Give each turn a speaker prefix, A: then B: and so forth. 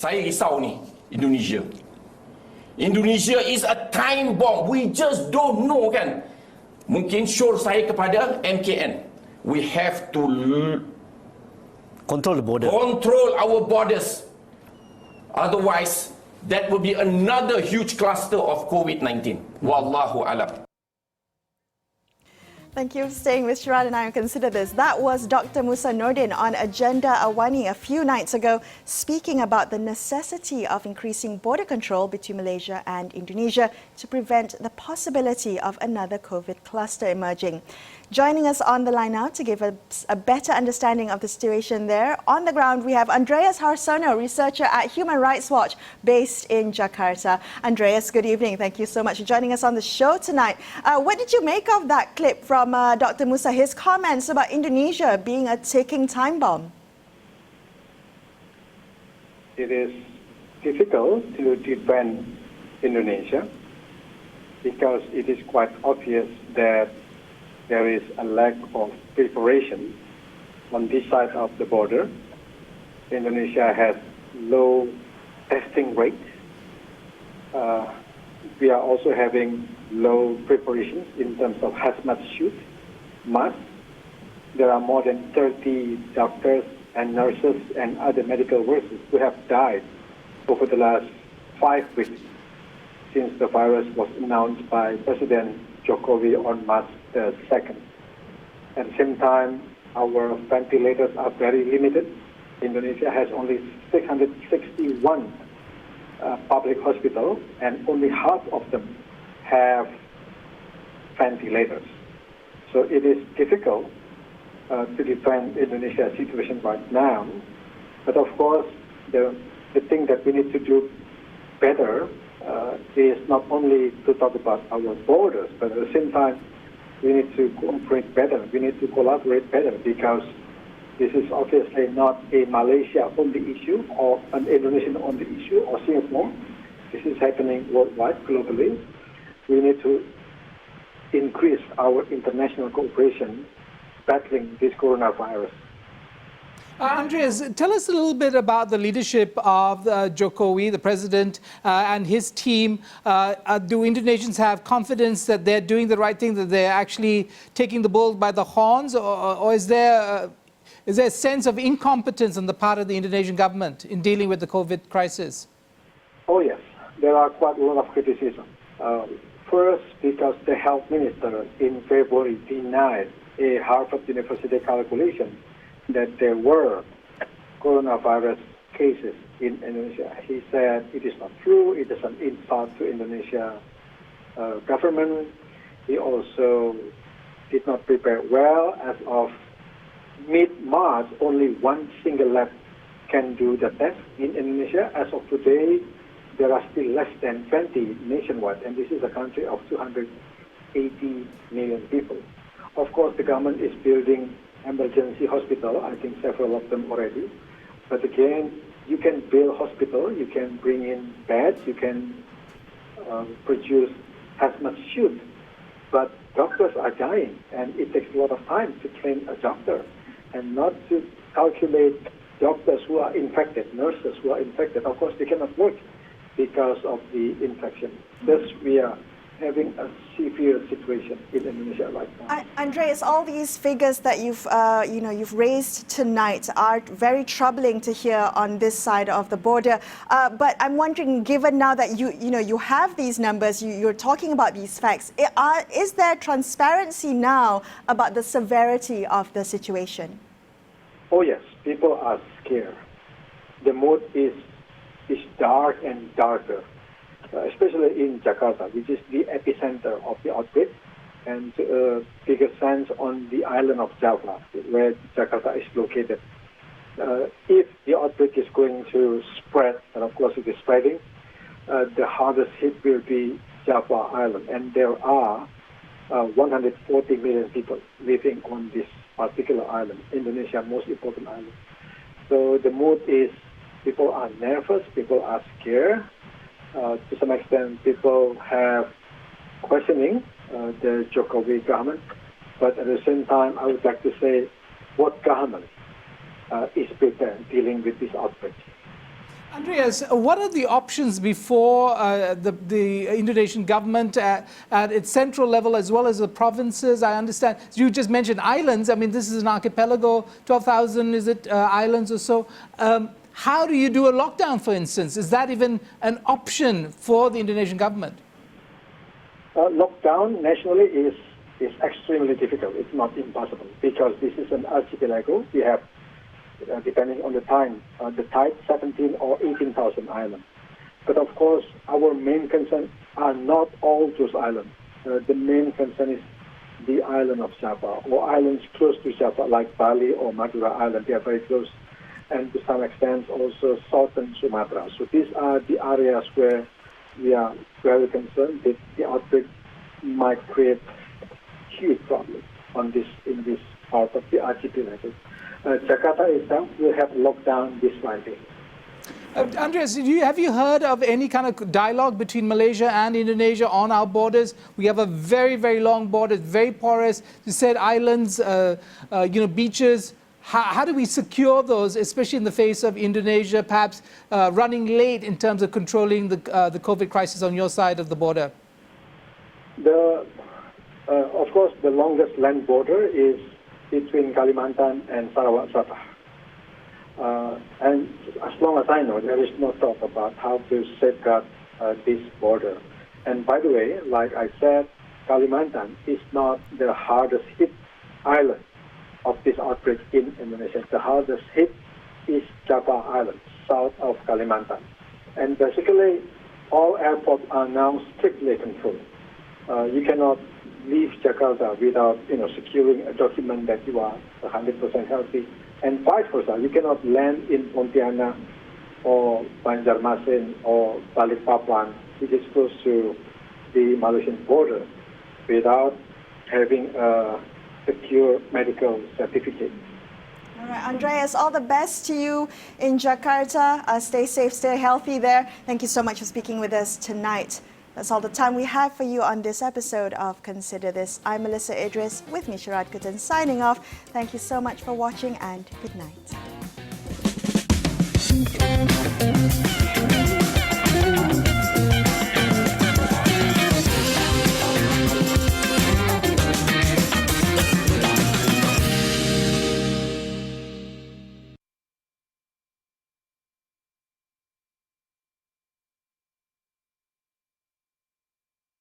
A: Saya risau ni, Indonesia. Indonesia is a time bomb. We just don't know kan. Mungkin syur saya kepada MKN. We have to
B: control the border.
A: Control our borders. Otherwise, that will be another huge cluster of COVID-19. Wallahu alam.
C: Thank you for staying with Sharaad and I will consider this. That was Dr. Musa Nordin on Agenda Awani a few nights ago, speaking about the necessity of increasing border control between Malaysia and Indonesia to prevent the possibility of another COVID cluster emerging. Joining us on the line now to give us a better understanding of the situation there, on the ground we have Andreas Harsono, researcher at Human Rights Watch based in Jakarta. Andreas, good evening. Thank you so much for joining us on the show tonight. What did you make of that clip from Dr. Musa, his comments about Indonesia being a ticking time bomb?
D: It is difficult to defend Indonesia because it is quite obvious that there is a lack of preparation on this side of the border. Indonesia has low testing rates. We are also having low preparations in terms of hazmat suit, masks. There are more than 30 doctors and nurses and other medical workers who have died over the last 5 weeks since the virus was announced by President JOKOWI on March 2nd. At the same time, our ventilators are very limited. Indonesia has only 661 public hospitals, and only half of them have ventilators. So it is difficult to defend Indonesia's situation right now. But of course, the thing that we need to do better is not only to talk about our borders, but at the same time, we need to cooperate better. We need to collaborate better because this is obviously not a Malaysia-only issue or an Indonesian-only issue or Singapore. This is happening worldwide, globally. We need to increase our international cooperation battling this coronavirus.
E: Andreas, tell us a little bit about the leadership of JOKOWI, the president, and his team. Do Indonesians have confidence that they're doing the right thing, that they're actually taking the bull by the horns, or is there a sense of incompetence on the part of the Indonesian government in dealing with the COVID crisis?
D: Oh yes, there are quite a lot of criticism. First, because the health minister in February denied a Harvard University calculation that there were coronavirus cases in Indonesia. He said it is not true, it is an insult to Indonesia government. He also did not prepare well. As of mid-March, only one single lab can do the test in Indonesia. As of today, there are still less than 20 nationwide, and this is a country of 280 million people. Of course, the government is building emergency hospital, I think several of them already. But again, you can build hospital, you can bring in beds, you can produce hazmat suit, but doctors are dying, and it takes a lot of time to train a doctor, and not to calculate doctors who are infected, nurses who are infected. Of course, they cannot work because of the infection. Thus, we are having a severe situation in Indonesia right now.
C: Andreas, all these figures that you've raised tonight are very troubling to hear on this side of the border. But I'm wondering, given now that you have these numbers, you're talking about these facts, is there transparency now about the severity of the situation?
D: Oh yes, people are scared. The mood is dark and darker. Especially in Jakarta, which is the epicenter of the outbreak, and to a bigger sense on the island of Java, where Jakarta is located. If the outbreak is going to spread, and of course it is spreading, the hardest hit will be Java Island, and there are 140 million people living on this particular island, Indonesia's most important island. So the mood is, people are nervous, people are scared. To some extent, people have questioning the JOKOWI government, but at the same time, I would like to say what government is prepared dealing with this outbreak.
E: Andreas, what are the options before the Indonesian government at its central level as well as the provinces? I understand you just mentioned islands. I mean, this is an archipelago, 12,000 is it islands or so. How do you do a lockdown, for instance? Is that even an option for the Indonesian government?
D: Lockdown nationally is extremely difficult. It's not impossible because this is an archipelago. We have, depending on the tide, 17 or 18,000 islands. But of course, our main concern are not all those islands. The main concern is the island of Java or islands close to Java, like Bali or Madura Island. They are very close, and to some extent also southern Sumatra. So these are the areas where we are very concerned that the outbreak might create huge problems in this part of the archipelago. Jakarta itself will have lockdown this Friday.
E: Andreas, have you heard of any kind of dialogue between Malaysia and Indonesia on our borders? We have a very, very long border, very porous. You said islands, beaches. How do we secure those, especially in the face of Indonesia perhaps running late in terms of controlling the COVID crisis on your side of the border?
D: Of course, the longest land border is between Kalimantan and Sarawak Sabah. And as long as I know, there is no thought about how to safeguard this border. And by the way, like I said, Kalimantan is not the hardest hit island of this outbreak in Indonesia. The hardest hit is Java Island, south of Kalimantan. And basically, all airports are now strictly controlled. You cannot leave Jakarta without, securing a document that you are 100% healthy. And vice versa, you cannot land in Pontianak or Banjarmasin or Balikpapan, which is close to the Malaysian border, without having a secure medical certificate.
C: All right, Andreas, all the best to you in Jakarta. Stay safe, stay healthy there. Thank you so much for speaking with us tonight. That's all the time we have for you on this episode of Consider This. I'm Melisa Idris, with me Sharaad Kuttan, signing off. Thank you so much for watching and good night.